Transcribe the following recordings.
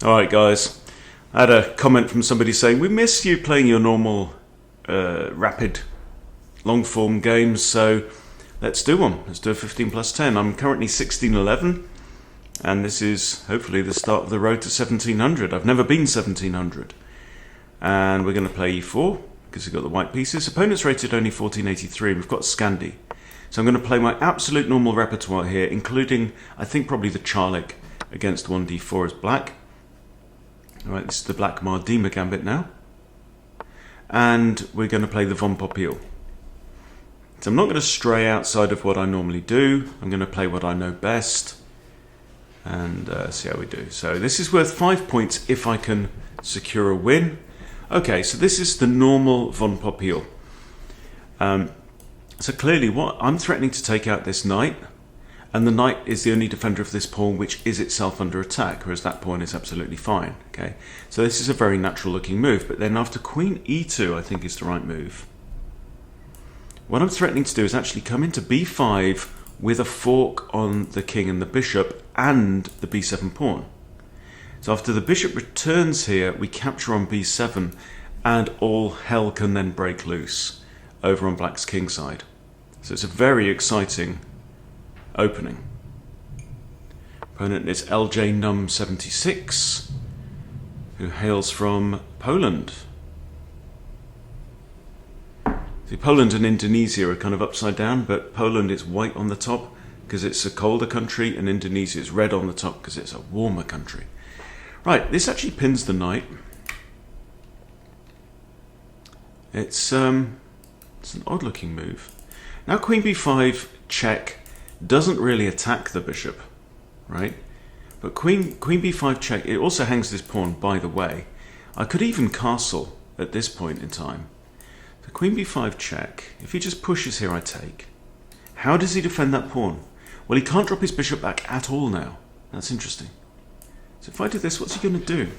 Alright guys, I had a comment from somebody saying we miss you playing your normal rapid long form games, so let's do one. Let's do a 15 plus 10. I'm currently 1611 and this is hopefully the start of the road to 1700. I've never been 1700 and we're going to play e4 because we've got the white pieces. Opponent's rated only 1483 and we've got Scandi. So I'm going to play my absolute normal repertoire here, including I think probably the Charlik against 1d4 as black. Alright, this is the black Popiel Gambit now. And we're going to play the von Popiel. So I'm not going to stray outside of what I normally do. I'm going to play what I know best. And see how we do. So this is worth 5 points if I can secure a win. Okay, so this is the normal von Popiel. So clearly what I'm threatening to take out this knight. And the knight is the only defender of this pawn which is itself under attack, whereas that pawn is absolutely fine. Okay, so this is a very natural looking move, but then after queen e2 I think is the right move. What I'm threatening to do is actually come into b5 with a fork on the king and the bishop and the b7 pawn. So after the bishop returns here, we capture on b7 and all hell can then break loose over on black's king side. So it's a very exciting opening. Opponent is LJ Num 76, who hails from Poland. See, Poland and Indonesia are kind of upside down, but Poland is white on the top because it's a colder country, and Indonesia is red on the top because it's a warmer country. Right, this actually pins the knight. It's an odd-looking move. Now queen b5 check doesn't really attack the bishop, right? But queen b5 check, it also hangs this pawn, by the way. I could even castle at this point in time. So queen b5 check, if he just pushes here I take. How does he defend that pawn? Well, he can't drop his bishop back at all now. That's interesting. So if I do this, what's he going to do?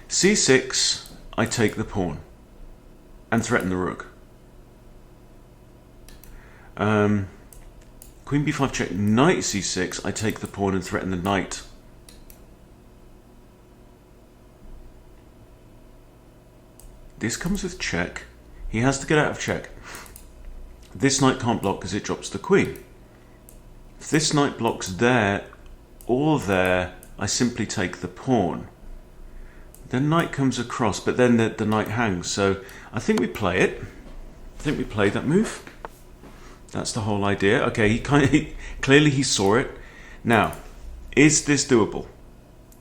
c6, I take the pawn and threaten the rook. Queen b5 check, knight c6, I take the pawn and threaten the knight. This comes with check. He has to get out of check. This knight can't block because it drops the queen. If this knight blocks there or there, I simply take the pawn. The knight comes across, but then the knight hangs. So I think we play it. I think we play that move. That's the whole idea. Okay, he clearly he saw it. Now, is this doable?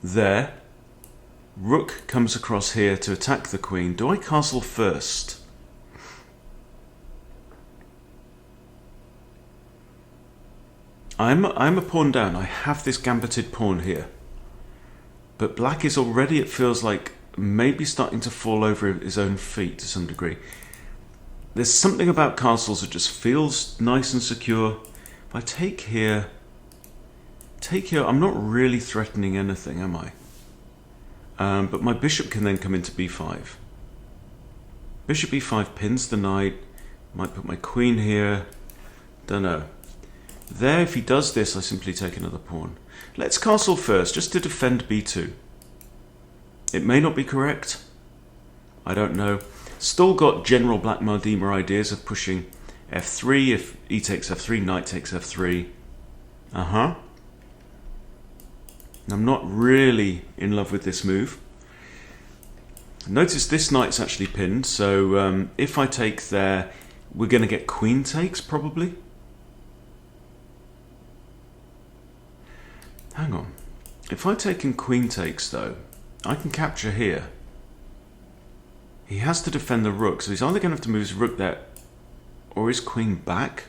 There. Rook comes across here to attack the queen. Do I castle first? I'm a pawn down. I have this gambited pawn here. But black is already, it feels like, maybe starting to fall over his own feet to some degree. There's something about castles that just feels nice and secure. If I take here, I'm not really threatening anything, am I? But my bishop can then come into b5. Bishop e5 pins the knight. Might put my queen here. Don't know. There, if he does this, I simply take another pawn. Let's castle first, just to defend b2. It may not be correct. I don't know. Still got general black Mardima ideas of pushing f3, if e takes f3, knight takes f3. I'm not really in love with this move. Notice this knight's actually pinned, so if I take there, we're going to get queen takes probably. Hang on. If I take in queen takes though, I can capture here. He has to defend the rook, so he's either going to have to move his rook there or his queen back.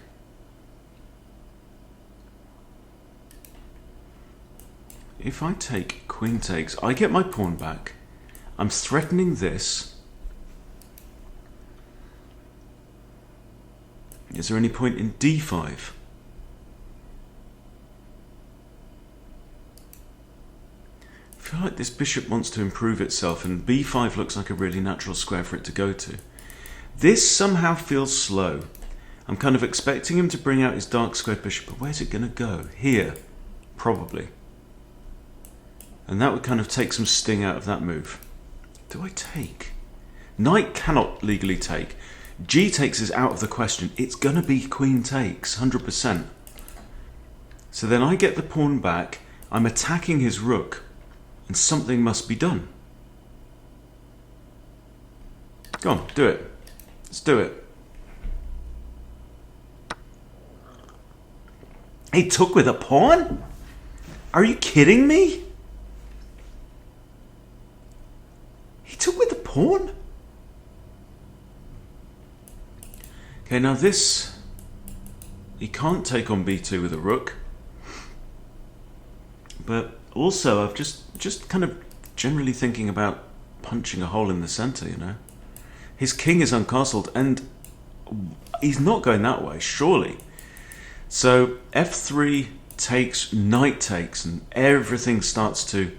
If I take queen takes, I get my pawn back. I'm threatening this. Is there any point in d5? I feel like this bishop wants to improve itself and b5 looks like a really natural square for it to go to. This somehow feels slow. I'm kind of expecting him to bring out his dark squared bishop, but where's it going to go? Here, probably. And that would kind of take some sting out of that move. Do I take? Knight cannot legally take. G takes is out of the question. It's going to be queen takes, 100%. So then I get the pawn back. I'm attacking his rook. And something must be done. Go on, do it. Let's do it. He took with a pawn? Are you kidding me? He took with a pawn? Okay, now this... He can't take on b2 with a rook. But also, I've just kind of generally thinking about punching a hole in the centre, you know. His king is uncastled, and he's not going that way, surely. So f3 takes, knight takes, and everything starts to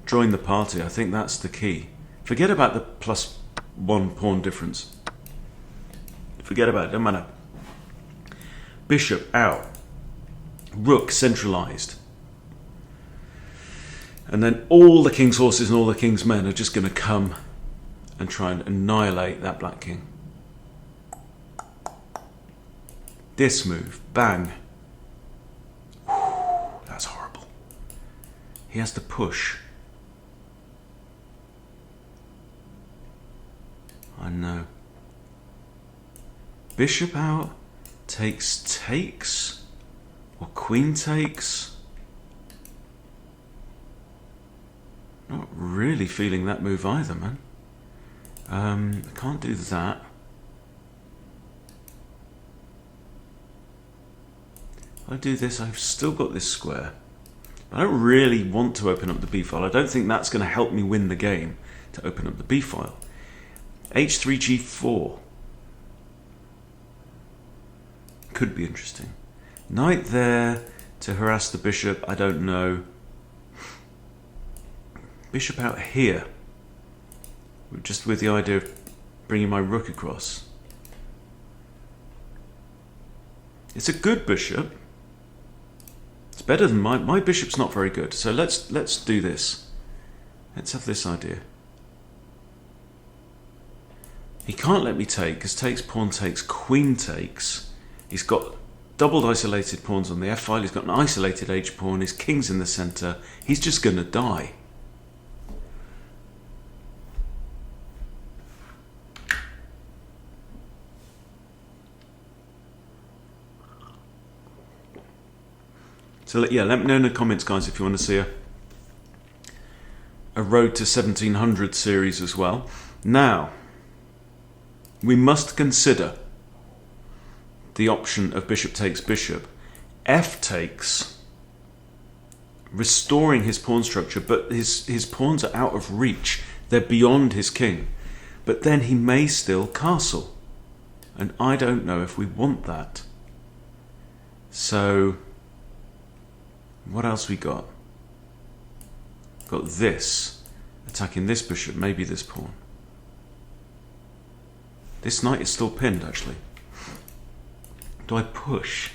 join the party. I think that's the key. Forget about the +1 pawn difference. Forget about it, don't matter. Bishop out. Rook centralised. And then all the king's horses and all the king's men are just going to come and try and annihilate that black king. This move, bang. Whew, that's horrible. He has to push. I know. Bishop out, takes, or queen takes. Not really feeling that move either, man. I can't do that. If I do this, I've still got this square. I don't really want to open up the b file. I don't think that's going to help me win the game, to open up the b file. h3, g4. Could be interesting. Knight there to harass the bishop, I don't know. Bishop out here. Just with the idea of bringing my rook across. It's a good bishop. It's better than my bishop's not very good. So let's do this. Let's have this idea. He can't let me take because takes, pawn takes, queen takes. He's got doubled isolated pawns on the f file. He's got an isolated h pawn. His king's in the center. He's just going to die. So yeah, let me know in the comments, guys, if you want to see a Road to 1700 series as well. Now, we must consider the option of bishop takes bishop. F takes, restoring his pawn structure, but his pawns are out of reach. They're beyond his king. But then he may still castle. And I don't know if we want that. So... what else we got? Got this, attacking this bishop, maybe this pawn. This knight is still pinned, actually. Do I push?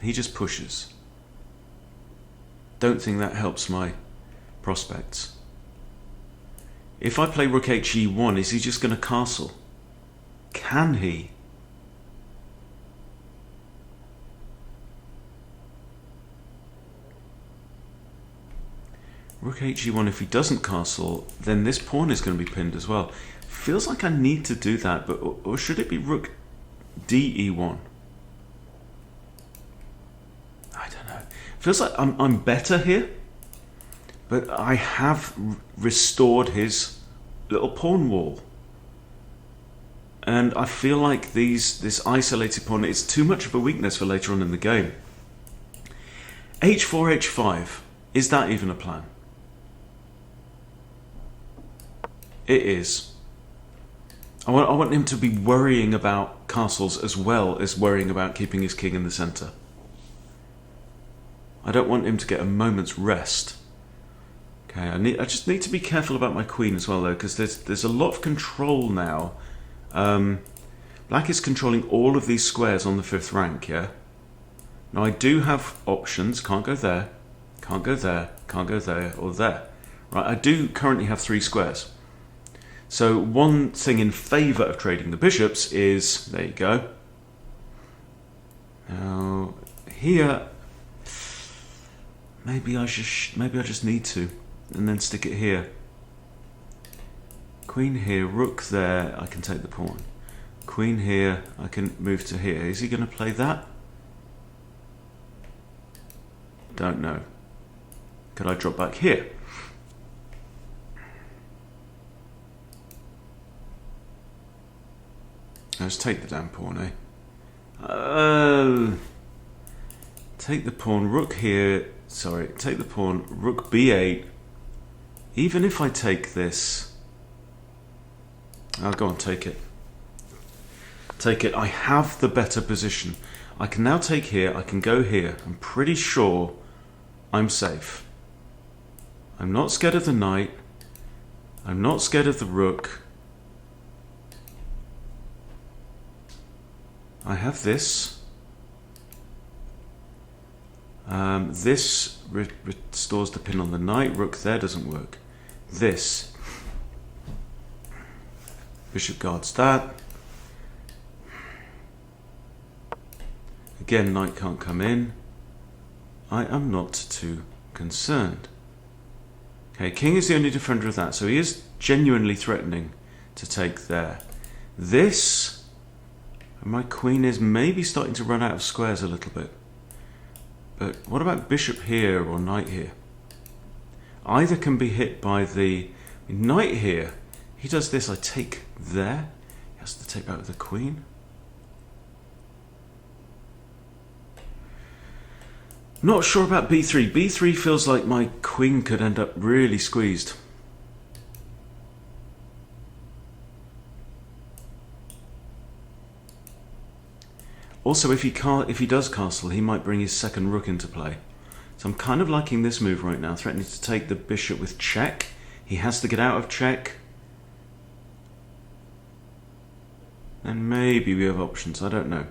He just pushes. Don't think that helps my prospects. If I play rook he1, is he just going to castle? Can he? Rook he1, if he doesn't castle, then this pawn is going to be pinned as well. Feels like I need to do that, but or should it be rook de1? I don't know. Feels like I'm better here, but I have restored his little pawn wall. And I feel like this isolated pawn is too much of a weakness for later on in the game. h4, h5. Is that even a plan? It is. I want him to be worrying about castles as well as worrying about keeping his king in the center. I don't want him to get a moment's rest. Okay, I just need to be careful about my queen as well, though, because there's a lot of control now. Black is controlling all of these squares on the 5th rank, yeah? Now I do have options. Can't go there, can't go there, can't go there, or there. Right, I do currently have 3 squares. So one thing in favour of trading the bishops is, there you go. Now here, maybe I just need to, and then stick it here. Queen here, rook there, I can take the pawn. Queen here, I can move to here. Is he going to play that? Don't know. Could I drop back here? Let's take the damn pawn, eh? Take the pawn, rook here. Sorry, take the pawn, rook b8. Even if I take this, I'll go on, take it. Take it. I have the better position. I can now take here. I can go here. I'm pretty sure I'm safe. I'm not scared of the knight. I'm not scared of the rook. I have this. This restores the pin on the knight. Rook there doesn't work. This. Bishop guards that. Again, knight can't come in. I am not too concerned. Okay, king is the only defender of that, so he is genuinely threatening to take there. This, and my queen is maybe starting to run out of squares a little bit. But what about bishop here or knight here? Either can be hit by the knight here. He does this, I take there. He has to take out the queen. Not sure about b3. b3 feels like my queen could end up really squeezed. Also, if he does castle, he might bring his second rook into play. So I'm kind of liking this move right now, threatening to take the bishop with check. He has to get out of check. And maybe we have options, I don't know.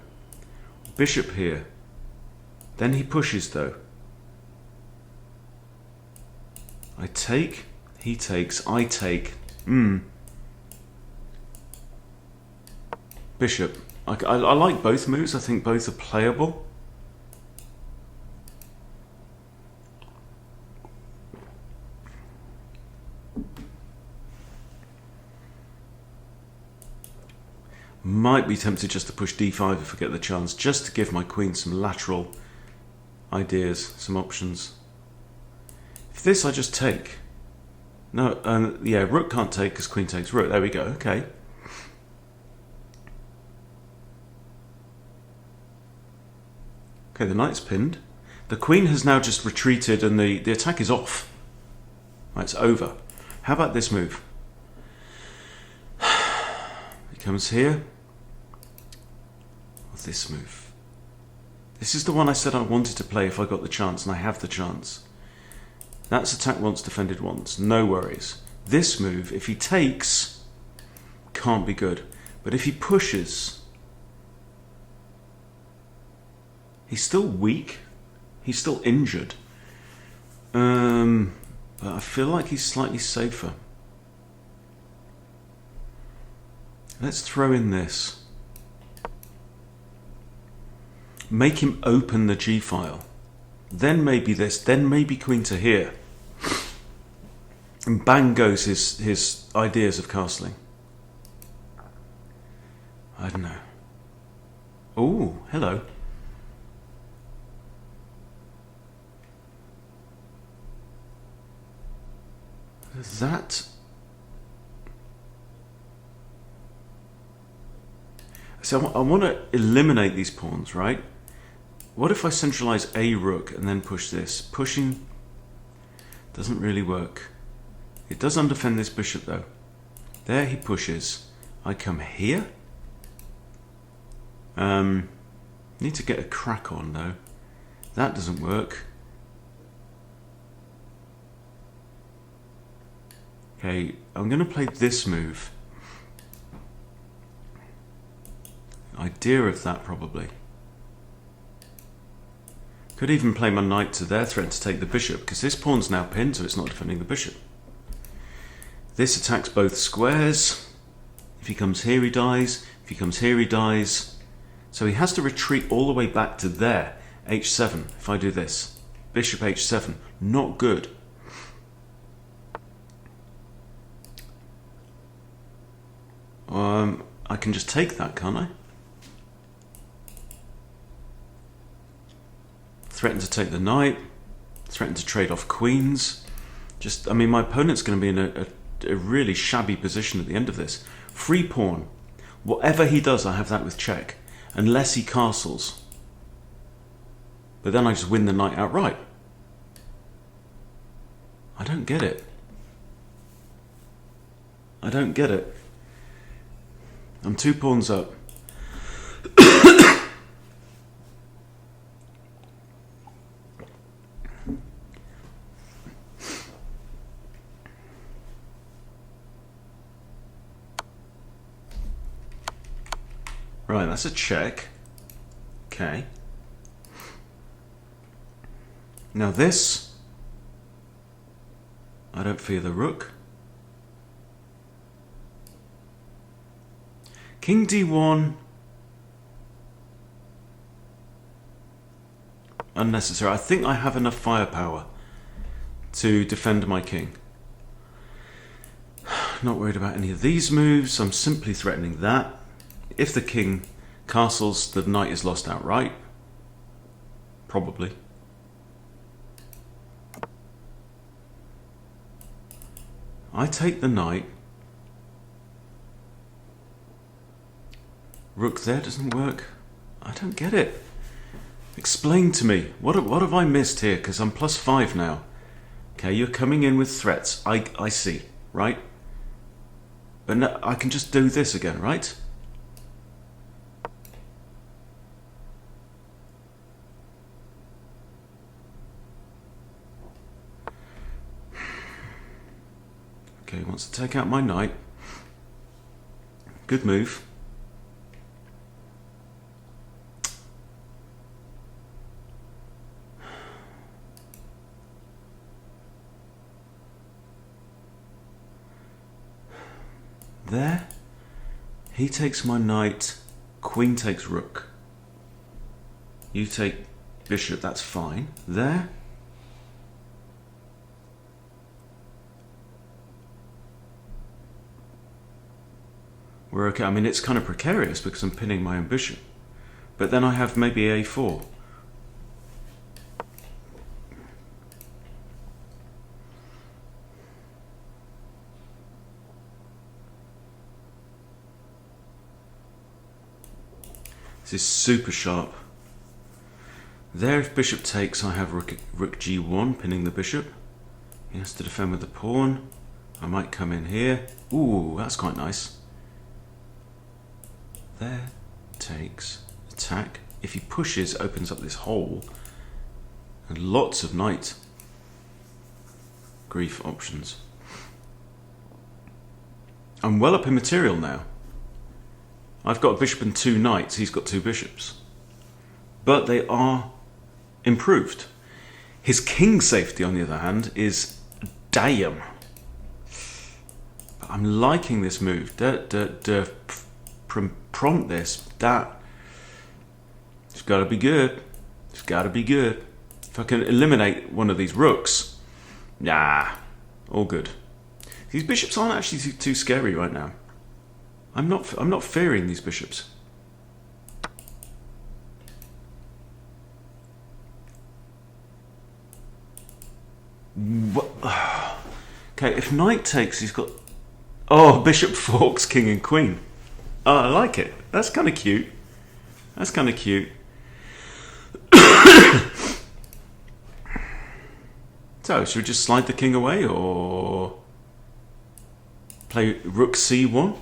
Bishop here. Then he pushes though. I take, he takes, I take. Bishop. I like both moves, I think both are playable. Might be tempted just to push d5 if I get the chance, just to give my queen some lateral ideas, some options. If this I just take. No, yeah, rook can't take because queen takes rook. There we go, okay. Okay, the knight's pinned. The queen has now just retreated and the attack is off. Right, it's over. How about this move? He comes here. What's this move? This is the one I said I wanted to play if I got the chance, and I have the chance. That's attack once, defended once. No worries. This move, if he takes, can't be good. But if he pushes, he's still weak. He's still injured. But I feel like he's slightly safer. Let's throw in this. Make him open the g-file. Then maybe this, then maybe queen to here. And bang goes his ideas of castling. I don't know. Oh, hello. That... So I want to eliminate these pawns, right? What if I centralize a rook and then push this? Pushing doesn't really work. It does undefend this bishop though. There he pushes. I come here. Need to get a crack on though. That doesn't work. Okay, I'm going to play this move. Idea of that probably. Could even play my knight to their threat to take the bishop, because this pawn's now pinned, so it's not defending the bishop. This attacks both squares. If he comes here, he dies. If he comes here, he dies. So he has to retreat all the way back to there. h7, if I do this. Bishop h7, not good. I can just take that, can't I? Threaten to take the knight. Threaten to trade off queens. I mean, my opponent's going to be in a really shabby position at the end of this. Free pawn. Whatever he does, I have that with check. Unless he castles. But then I just win the knight outright. I don't get it. I don't get it. I'm 2 pawns up. Right, that's a check. Okay. Now this, I don't fear the rook. King d1. Unnecessary. I think I have enough firepower to defend my king. Not worried about any of these moves. I'm simply threatening that. If the king castles, the knight is lost outright. Probably. I take the knight. Rook there doesn't work. I don't get it. Explain to me. What have I missed here? Because I'm +5 now. Okay, you're coming in with threats. I see, right? But no, I can just do this again, right? Okay, he wants to take out my knight. Good move. There. He takes my knight. Queen takes rook. You take bishop, that's fine. There. We're okay. I mean, it's kind of precarious because I'm pinning my own bishop. But then I have maybe a4. This is super sharp. There, if bishop takes, I have rook g1, pinning the bishop. He has to defend with the pawn. I might come in here. Ooh, that's quite nice. There, takes, attack. If he pushes, opens up this hole. And lots of knight grief options. I'm well up in material now. I've got a bishop and 2 knights, he's got 2 bishops. But they are improved. His king safety, on the other hand, is damn. But I'm liking this move. Prompt this. That. It's got to be good. It's got to be good. If I can eliminate one of these rooks, nah, all good. These bishops aren't actually too scary right now. I'm not fearing these bishops. What? Okay, if knight takes, he's got... Oh, bishop forks, king and queen. Oh, I like it. That's kind of cute. That's kind of cute. So, should we just slide the king away or play rook c1?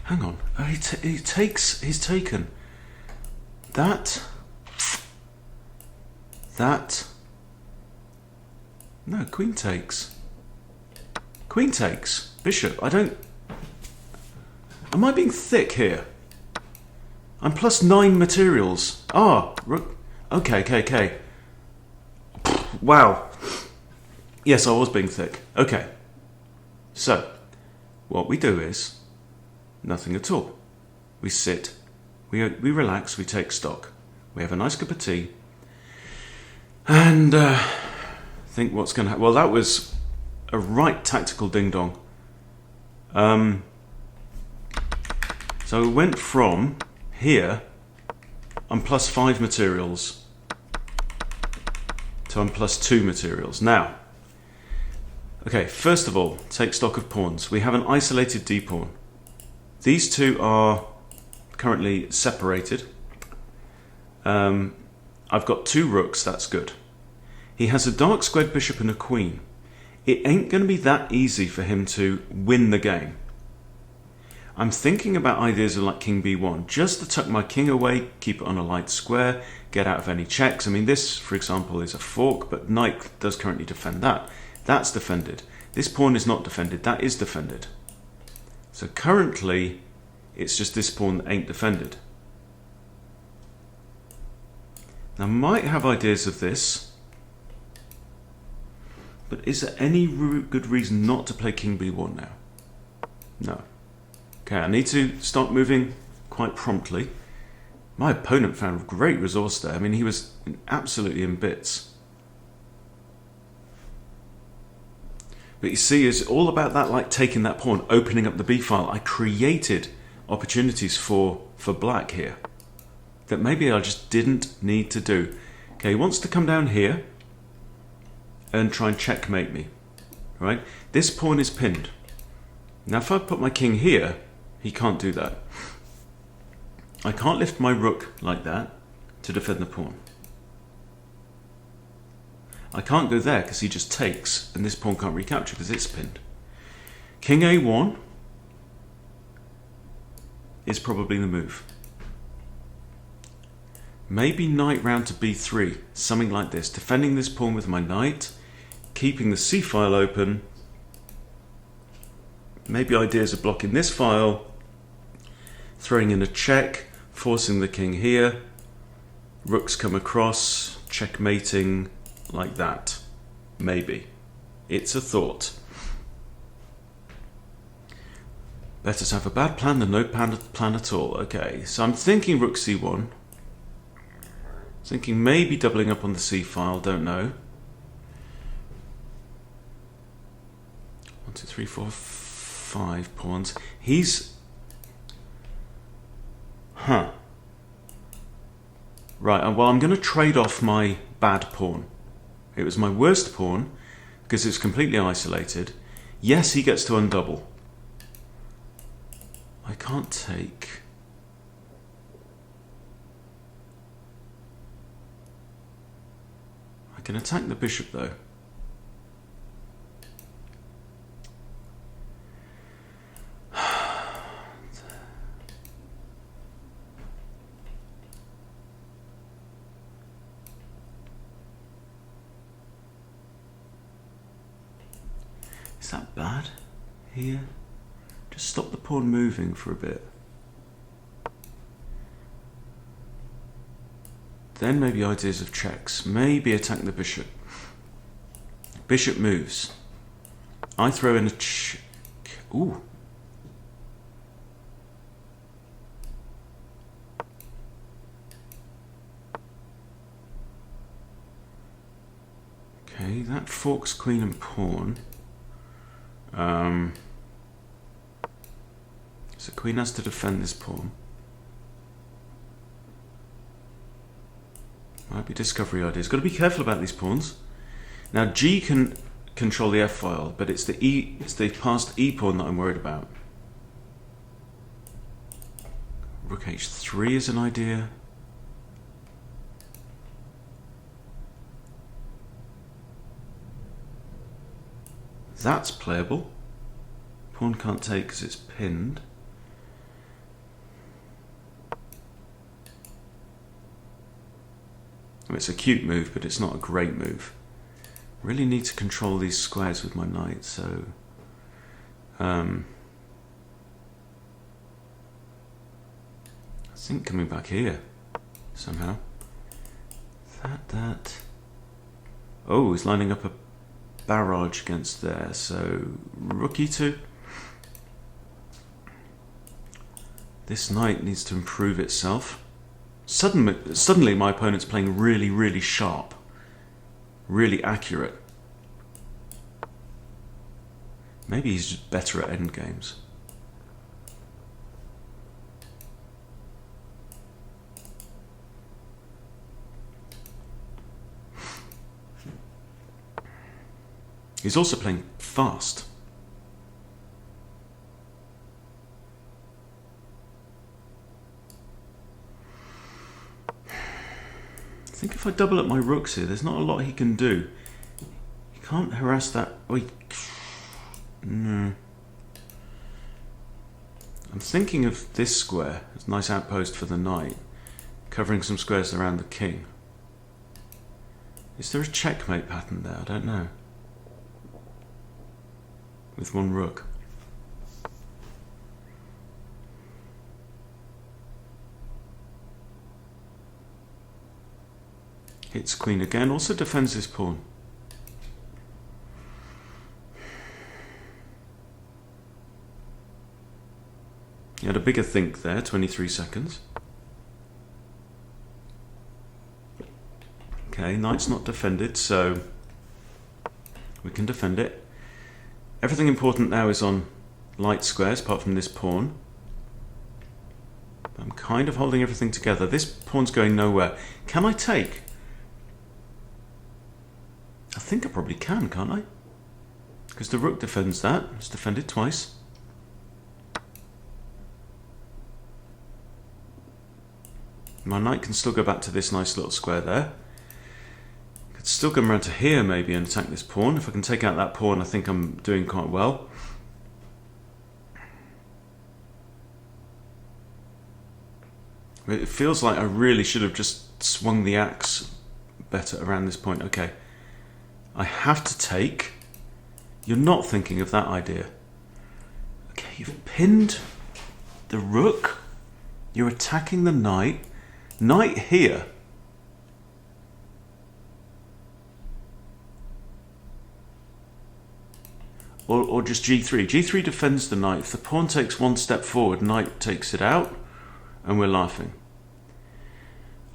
Hang on. Oh, he's taken. That. No, queen takes. Queen takes. Bishop. I don't... Am I being thick here? I'm plus 9 materials. Ah, rook. Okay, okay, okay. Wow. Yes, I was being thick. Okay. So, what we do is nothing at all. We sit, we relax, we take stock. We have a nice cup of tea, and think what's going to happen. Well, that was a right tactical ding-dong. So we went from here, I'm plus 5 materials, to I'm plus 2 materials. Now, okay, first of all, take stock of pawns. We have an isolated d-pawn. These two are currently separated. I've got 2 rooks, that's good. He has a dark squared bishop and a queen. It ain't going to be that easy for him to win the game. I'm thinking about ideas of like king b1, just to tuck my king away, keep it on a light square, get out of any checks. I mean, this, for example, is a fork, but knight does currently defend that. That's defended. This pawn is not defended, that is defended. So currently, it's just this pawn that ain't defended. Now, I might have ideas of this, but is there any good reason not to play king b1 now? No. Okay, I need to start moving quite promptly. My opponent found great resource there. I mean, he was absolutely in bits. But you see, it's all about that, like taking that pawn, opening up the b file. I created opportunities for black here that maybe I just didn't need to do. Okay, he wants to come down here and try and checkmate me, right? This pawn is pinned. Now if I put my king here, he can't do that. I can't lift my rook like that to defend the pawn. I can't go there because he just takes and this pawn can't recapture because it's pinned. King a1 is probably the move. Maybe knight round to b3, something like this, defending this pawn with my knight, keeping the c file open. Maybe ideas of blocking this file, throwing in a check, forcing the king here, rooks come across, checkmating like that. Maybe. It's a thought. Better to have a bad plan than no plan at all. Okay, so I'm thinking rook c1. Thinking maybe doubling up on the c file, don't know. 1, 2, 3, 4, 5 pawns. He's... Right, well, I'm going to trade off my bad pawn. It was my worst pawn because it's completely isolated. Yes, he gets to undouble. I can't take... I can attack the bishop though. Is that bad here? Just stop the pawn moving for a bit. Then maybe ideas of checks. Maybe attack the bishop. Bishop moves. I throw in a check. Ooh. Okay, that forks queen and pawn. So queen has to defend this pawn. Might be discovery ideas. Got to be careful about these pawns. Now G can control the F file, but it's the passed E pawn that I'm worried about. Rook H3 is an idea. That's playable. Pawn can't take because it's pinned. I mean, it's a cute move, but it's not a great move. Really need to control these squares with my knight, so... think coming back here somehow. That. Oh, he's lining up a barrage against there. So rook e2. This knight needs to improve itself. Suddenly my opponent's playing really, really sharp. Really accurate. Maybe he's just better at endgames. He's also playing fast. I think if I double up my rooks here, there's not a lot he can do. He can't harass that. Oh, no. I'm thinking of this square. It's a nice outpost for the knight, covering some squares around the king. Is there a checkmate pattern there? I don't know. With one rook. Hits queen again, also defends his pawn. He had a bigger think there, 23 seconds. Okay, knight's not defended, so we can defend it. Everything important now is on light squares, apart from this pawn. I'm kind of holding everything together. This pawn's going nowhere. Can I take? I think I probably can, can't I? Because the rook defends that. It's defended twice. My knight can still go back to this nice little square there. Could still come around to here maybe and attack this pawn. If I can take out that pawn, I think I'm doing quite well. It feels like I really should have just swung the axe better around this point. Okay. I have to take. You're not thinking of that idea. Okay, you've pinned the rook. You're attacking the knight. Knight here. Or just g3. g3 defends the knight. If the pawn takes one step forward, knight takes it out, and we're laughing.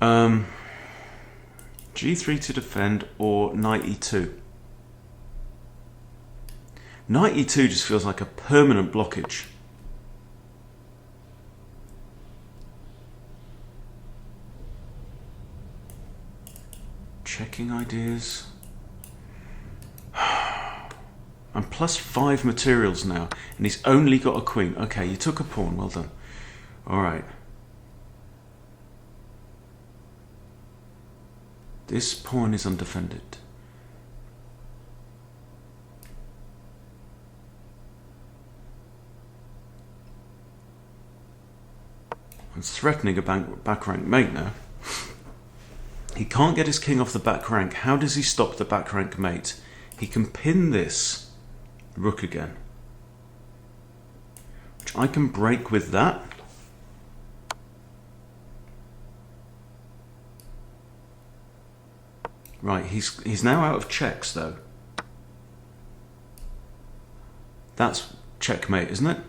G3 to defend, or knight e2. Knight e2 just feels like a permanent blockage. Checking ideas. I'm +5 materials now, and he's only got a queen. Okay, you took a pawn, well done. Alright. This pawn is undefended. I'm threatening a back rank mate now. He can't get his king off the back rank. How does he stop the back rank mate? He can pin this rook again, which I can break with that. Right, he's now out of checks though. That's checkmate, isn't it?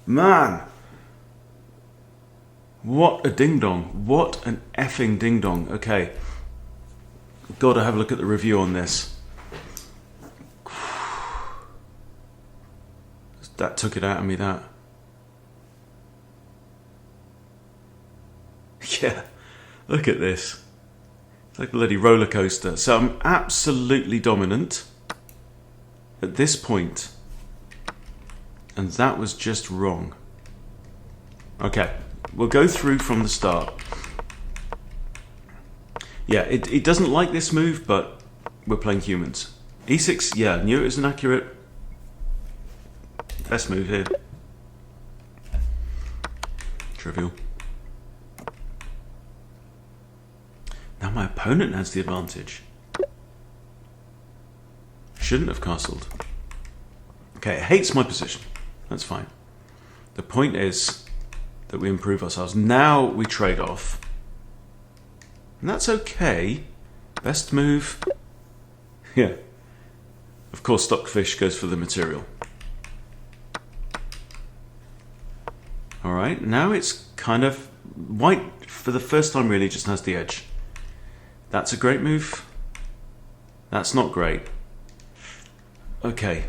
Man! What a ding-dong. What an effing ding-dong. Okay. Gotta have a look at the review on this. That took it out of me, that. Yeah, look at this. It's like a bloody roller coaster. So I'm absolutely dominant at this point. And that was just wrong. Okay, we'll go through from the start. Yeah, it doesn't like this move, but we're playing humans. E6, yeah, knew it was an accurate best move here. Trivial. Now my opponent has the advantage. Shouldn't have castled. Okay, it hates my position. That's fine. The point is that we improve ourselves. Now we trade off. And that's okay. Best move. Yeah. Of course, Stockfish goes for the material. Alright, now it's kind of... White, for the first time, really just has the edge. That's a great move. That's not great. Okay.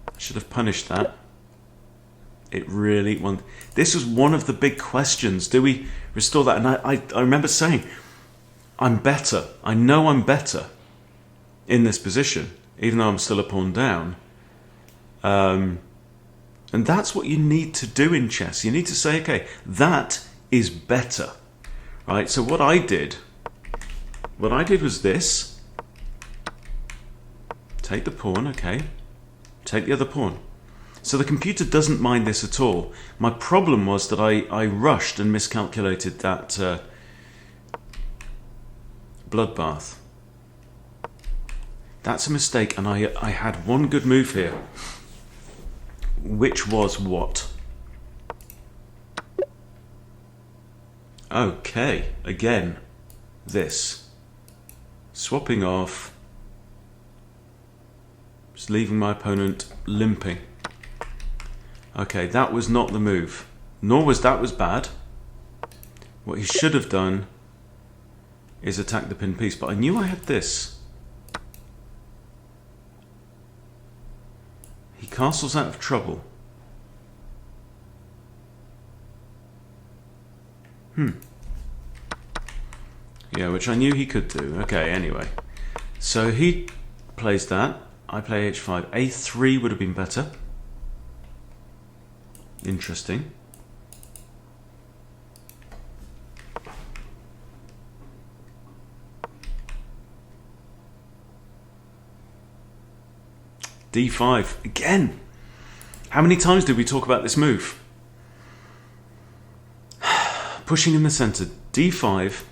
I should have punished that. It really... This was one of the big questions. Do we restore that? And I remember saying, I'm better. I know I'm better in this position, even though I'm still a pawn down. And that's what you need to do in chess. You need to say, okay, that is better. Right? So what I did was this. Take the pawn, okay. Take the other pawn. So the computer doesn't mind this at all. My problem was that I rushed and miscalculated that bloodbath. That's a mistake, and I had one good move here. Which was what? Okay, again, this. Swapping off. Just leaving my opponent limping. Okay, that was not the move. Nor was that bad. What he should have done is attack the pinned piece, but I knew I had this. He castles out of trouble. Yeah, which I knew he could do. Okay, anyway. So he plays that. I play h5. a3 would have been better. Interesting. d5 again. How many times did we talk about this move? Pushing in the center. d5,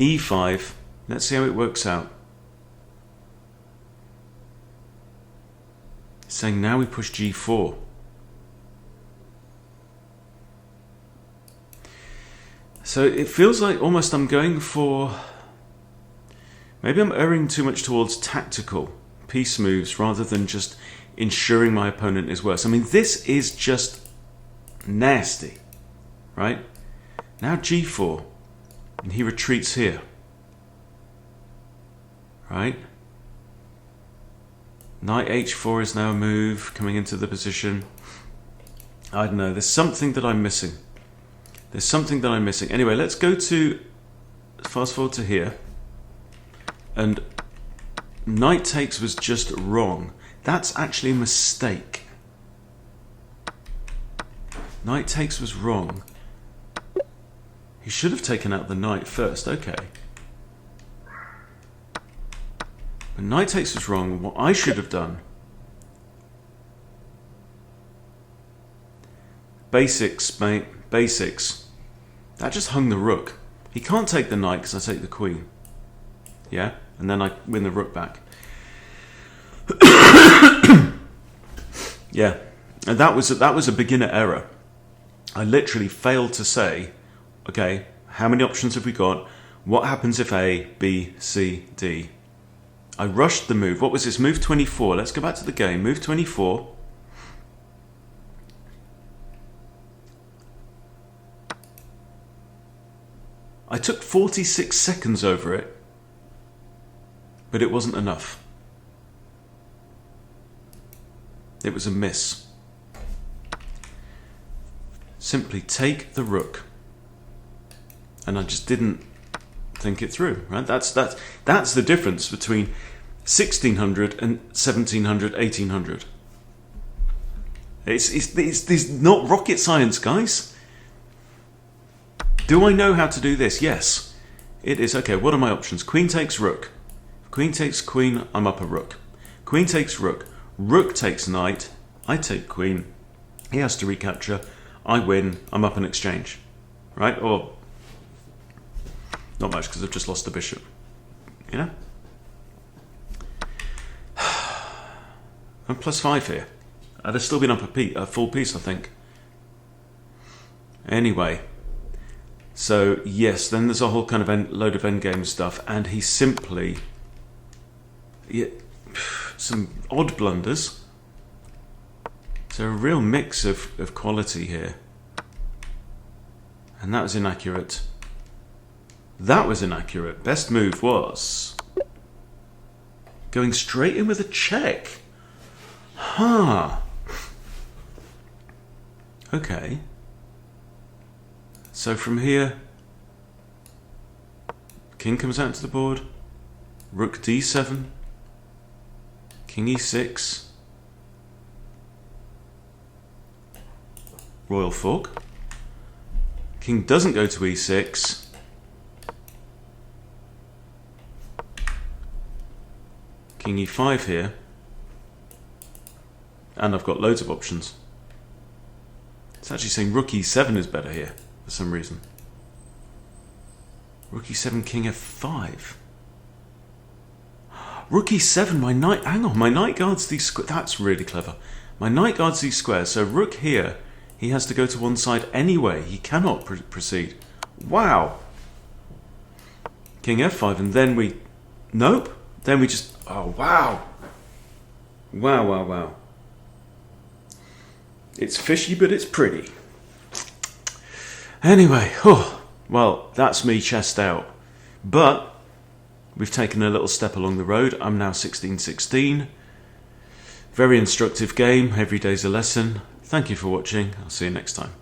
e5. Let's see how it works out. Saying now we push g4. So it feels like almost I'm going for... Maybe I'm erring too much towards tactical piece moves rather than just ensuring my opponent is worse. I mean, this is just nasty, right? Now g4, and he retreats here, right? Knight h4 is now a move coming into the position. I don't know, there's something that I'm missing. There's something that I'm missing. Anyway, let's go to, fast forward to here, and knight takes was just wrong. That's actually a mistake. Knight takes was wrong. He should have taken out the knight first, okay. But knight takes was wrong. What I should have done... Basics, mate. Basics. That just hung the rook. He can't take the knight because I take the queen. Yeah? And then I win the rook back. Yeah. And that was a beginner error. I literally failed to say, okay, how many options have we got? What happens if A, B, C, D? I rushed the move. What was this? Move 24. Let's go back to the game. Move 24. I took 46 seconds over it, but it wasn't enough. It was a miss. Simply take the rook. And I just didn't think it through, right? That's the difference between 1600 and 1700, 1800. It's not rocket science, guys. Do I know how to do this? Yes. It is. Okay, what are my options? Queen takes rook. Queen takes queen, I'm up a rook. Queen takes rook. Rook takes knight. I take queen. He has to recapture. I win. I'm up an exchange. Right? Or not much because I've just lost the bishop. You know? I'm +5 here. I'd have still been up a full piece, I think. Anyway, so yes, then there's a whole kind of load of endgame stuff, and he simply... some odd blunders. So a real mix of quality here. And that was inaccurate. That was inaccurate. Best move was going straight in with a check. Huh. Okay. So from here, king comes out to the board, rook d7, king e6, royal fork, king doesn't go to e6, king e5 here, and I've got loads of options. It's actually saying rook e7 is better here for some reason. Rook e7, king f5. Rook e7, my knight... Hang on, my knight guards these squares. That's really clever. My knight guards these squares, so rook here, he has to go to one side anyway. He cannot proceed. Wow. King f5, and then we... Nope. Then we just... Oh, wow. Wow, wow, wow. It's fishy, but it's pretty. Anyway, well, that's me chest out. But we've taken a little step along the road. I'm now 16-16. Very instructive game. Every day's a lesson. Thank you for watching. I'll see you next time.